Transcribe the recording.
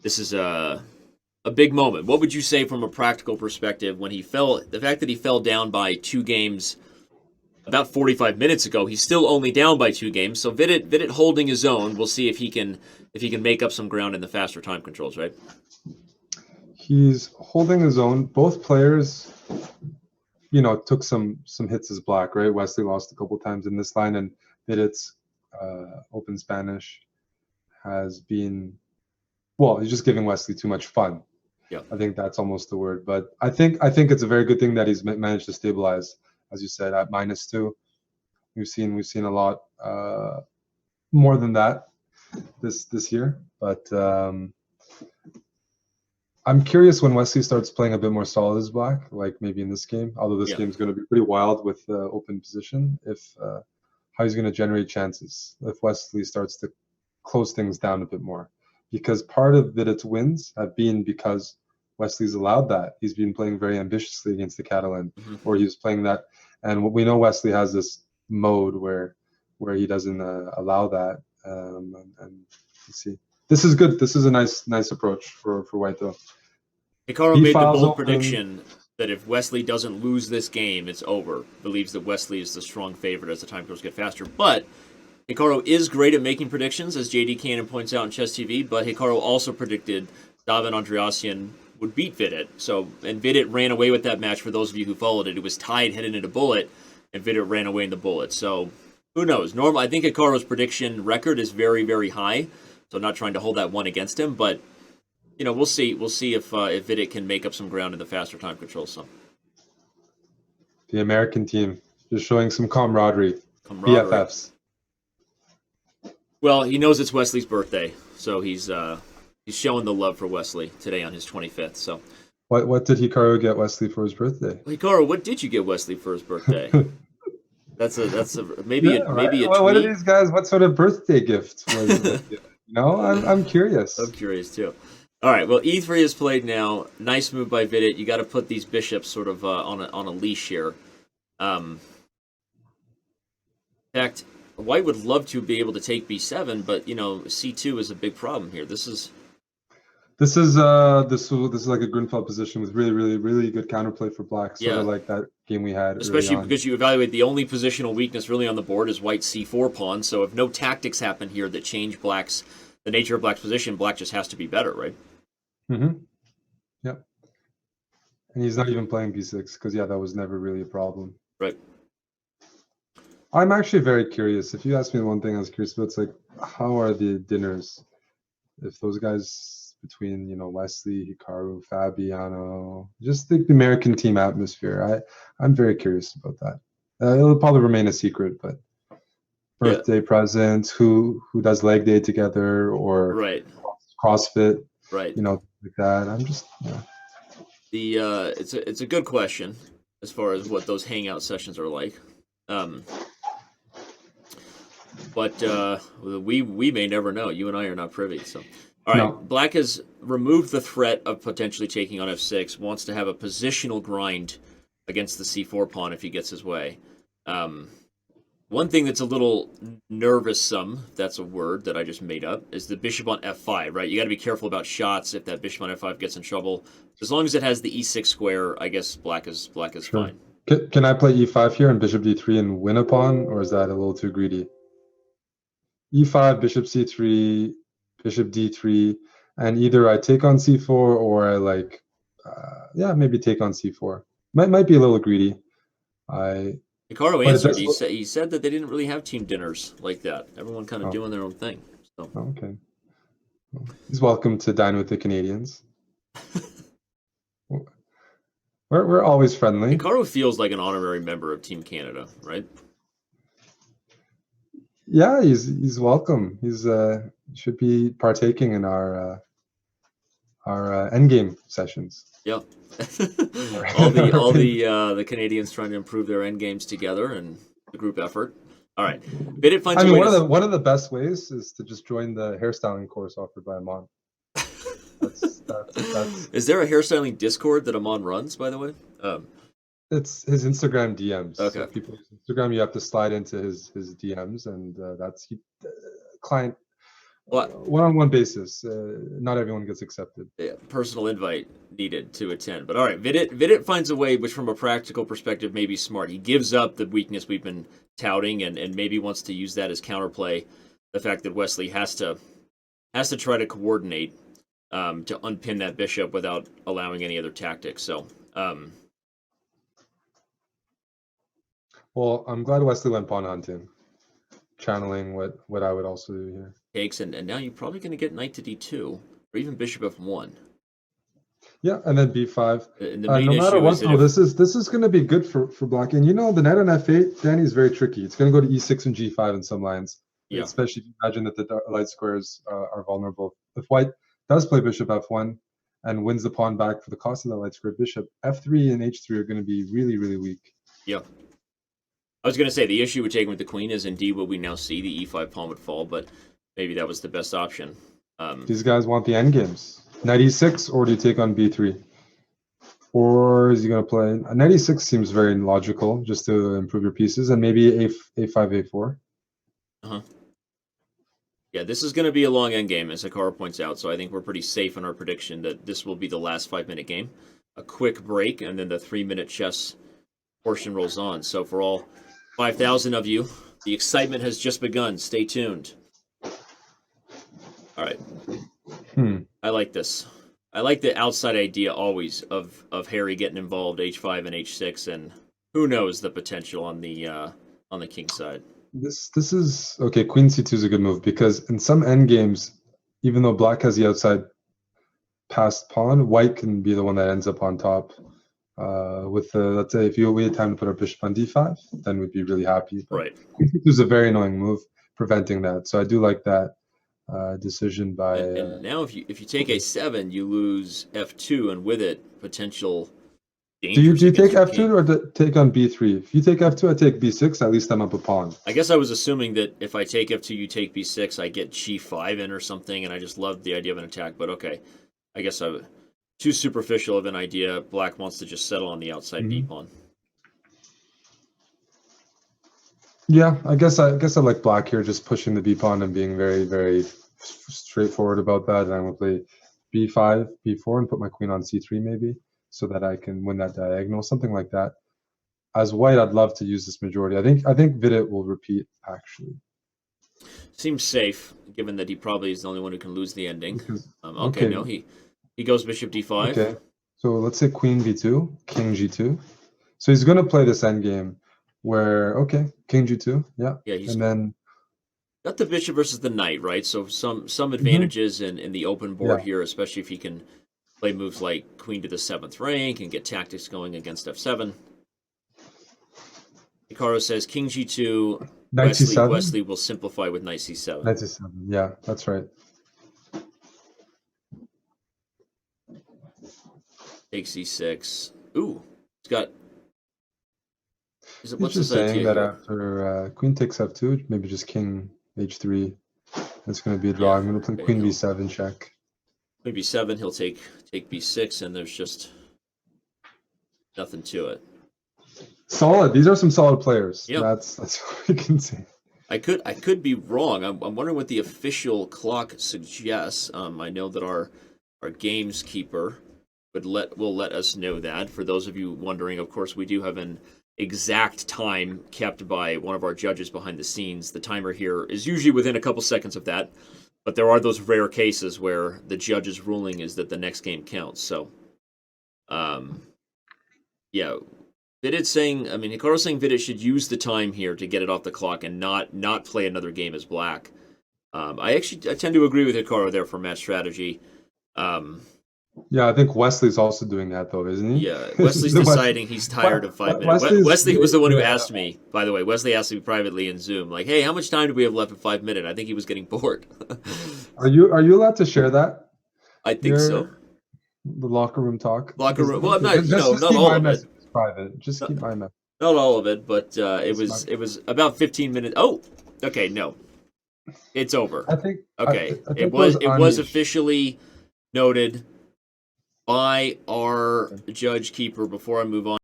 This is a big moment. What would you say from a practical perspective when he fell? The fact that he fell down by 2 games about 45 minutes ago, he's still only down by 2 games. So Vidit holding his own. We'll see if he can make up some ground in the faster time controls, right? He's holding his own. Both players, took some hits as black, right? Wesley lost a couple times in this line, and Vidit's open Spanish has been, well, he's just giving Wesley too much fun. Yeah. I think that's almost the word. But I think it's a very good thing that he's managed to stabilize, as you said, at -2. We've seen a lot more than that this year. But I'm curious when Wesley starts playing a bit more solid as black, like maybe in this game. Although this game's going to be pretty wild with open position. If how he's going to generate chances if Wesley starts to close things down a bit more, because part of Vidit's wins have been because Wesley's allowed that. He's been playing very ambitiously against the Catalan, or he was playing that. And we know Wesley has this mode where he doesn't allow that. And let's see. This is good. This is a nice approach for White though. Hikaru made the bold prediction that if Wesley doesn't lose this game, it's over. Believes that Wesley is the strong favorite as the time controls get faster. But Hikaru is great at making predictions, as JD Cannon points out on Chess TV, but Hikaru also predicted David Andreassian would beat Vidit. And Vidit ran away with that match for those of you who followed it. It was tied heading into bullet, and Vidit ran away in the bullet. So who knows? I think Hikaru's prediction record is very, very high, so I'm not trying to hold that one against him, but we'll see. We'll see if Vidit can make up some ground in the faster time control. So the American team just showing some camaraderie. BFFs. Well, he knows it's Wesley's birthday, so he's showing the love for Wesley today on his 25th. So, what did Hikaru get Wesley for his birthday? Hikaru, what did you get Wesley for his birthday? that's a maybe a tweet. What are these guys? What sort of birthday gift was it? I'm curious. I'm curious too. All right, well, E3 is played now. Nice move by Vidit. You got to put these bishops sort of on a leash here. In fact, White would love to be able to take B7, but C2 is a big problem here. This is like a Grunfeld position with really, really, really good counterplay for Black. Sort of like that game we had. Especially because you evaluate the only positional weakness really on the board is White's C4 pawn. So if no tactics happen here that change the nature of Black's position, Black just has to be better, right? Mm-hmm. Yep. And he's not even playing B6 because that was never really a problem. Right. I'm actually very curious. If you ask me one thing I was curious about, it's like, how are the dinners? If those guys between, Wesley, Hikaru, Fabiano, just the American team atmosphere, I'm very curious about that. It'll probably remain a secret, but birthday presents, who does leg day together, or CrossFit, like that. I'm just it's a good question as far as what those hangout sessions are like. But we may never know. You and I are not privy. So, all right, no. Black has removed the threat of potentially taking on F6. Wants to have a positional grind against the C4 pawn if he gets his way. One thing that's a little nervousome, if that's a word that I just made up, is the bishop on F5. Right, you got to be careful about shots if that bishop on F5 gets in trouble. As long as it has the E6 square, I guess Black is fine. Can I play E5 here and bishop D3 and win a pawn, or is that a little too greedy? E5, bishop C3, bishop D3, and either I take on C4 or I maybe take on C4. Might be a little greedy. Hikaru answered. He said that they didn't really have team dinners like that. Everyone kind of doing their own thing. So. Okay. Well, he's welcome to dine with the Canadians. We're always friendly. Hikaru feels like an honorary member of Team Canada, right? Yeah, he's welcome. He's should be partaking in our endgame sessions. Yep. all the Canadians trying to improve their endgames together and the group effort. All right. Vidit finds one of the best ways is to just join the hairstyling course offered by Amon. That's Is there a hairstyling Discord that Amon runs, by the way? It's his Instagram DMs. Okay. So people use Instagram, you have to slide into his DMs, and that's client one-on-one basis. Not everyone gets accepted. Yeah, personal invite needed to attend. But all right, Vidit finds a way, which from a practical perspective may be smart. He gives up the weakness we've been touting and maybe wants to use that as counterplay. The fact that Wesley has to try to coordinate to unpin that bishop without allowing any other tactics. So, well, I'm glad Wesley went pawn hunting, channeling what I would also do here. Takes, and now you're probably going to get knight to d2, or even bishop f1. Yeah, and then b5. And the main no matter issue what, is though, this is going to be good for black. And the knight on f8, Danny, is very tricky. It's going to go to e6 and g5 in some lines. Yeah. Especially if you imagine that the light squares are vulnerable. If white does play bishop f1 and wins the pawn back for the cost of that light square bishop, f3 and h3 are going to be really, really weak. Yeah. I was going to say, the issue with taking with the queen is indeed what we now see. The e5 pawn would fall, but maybe that was the best option. These guys want the endgames. Knight e6, or do you take on b3? Or is he going to play... Knight e6 seems very logical, just to improve your pieces, and maybe a5, a4. Uh-huh. Yeah, this is going to be a long endgame, as Hikaru points out, so I think we're pretty safe in our prediction that this will be the last 5-minute game. A quick break, and then the 3-minute chess portion rolls on. So for all 5,000 of you, the excitement has just begun. Stay tuned. All right. I like this. I like the outside idea always of Harry getting involved, h5 and h6, and who knows the potential on the king side. This is okay. Queen c2 is a good move because in some endgames, even though black has the outside passed pawn, white can be the one that ends up on top. With the, let's say, if we had time to put our bishop on d5, then we'd be really happy. But right. Queen c2 is a very annoying move, preventing that. So I do like that decision by. And now, if you take a7, you lose f2, and with it potential. Do you take f2 or take on b3? If you take f2, I take b6. At least I'm up a pawn. I guess I was assuming that if I take f2, you take b6, I get g5 in or something, and I just loved the idea of an attack. But okay, I guess I was too superficial of an idea. Black wants to just settle on the outside b pawn. Yeah, I guess I like black here, just pushing the b pawn and being very, very straightforward about that. And I'm gonna play b5, b4, and put my queen on c3 maybe, so that I can win that diagonal, something like that. As white, I'd love to use this majority. I think Vidit will repeat, actually. Seems safe, given that he probably is the only one who can lose the ending. Okay, no, he goes bishop d5. Okay, so let's say queen b2, king g2. So he's going to play this endgame where, okay, king g2, yeah. He's and then got the bishop versus the knight, right? So some advantages in the open board here, especially if he can play moves like queen to the 7th rank and get tactics going against f7. Hikaru says king g2, knight c7. Wesley will simplify with knight c7. Knight c7, yeah, that's right. Take c6. Ooh, it's got... What's just saying that here? After queen takes f2, maybe just king h3. That's going to be a draw. I'm going to play queen b7 check. Queen b7, he'll take b6, and there's just nothing to it. Solid. These are some solid players. Yep. That's what we can say. I could be wrong. I'm wondering what the official clock suggests. I know that our games keeper will let us know that. For those of you wondering, of course, we do have an exact time kept by one of our judges behind the scenes. The timer here is usually within a couple seconds of that, but there are those rare cases where the judge's ruling is that the next game counts. So, yeah, Vidit's saying, I mean, Hikaru's saying Vidit should use the time here to get it off the clock and not play another game as black. I tend to agree with Hikaru there for match strategy. Yeah, I think Wesley's also doing that, though, isn't he? Yeah, Wesley's deciding he's tired of 5 minutes. Wesley was the one who asked me, by the way. Wesley asked me privately in Zoom, like, hey, how much time do we have left at 5 minutes? I think he was getting bored. Are you allowed to share that? I think so. The locker room talk? Locker room. Well, I'm not, not all of it. Private. Just keep my message. Not all of it, but it was about 15 minutes. Oh, okay, no. It's over. I think it was officially noted by our judge keeper before I move on.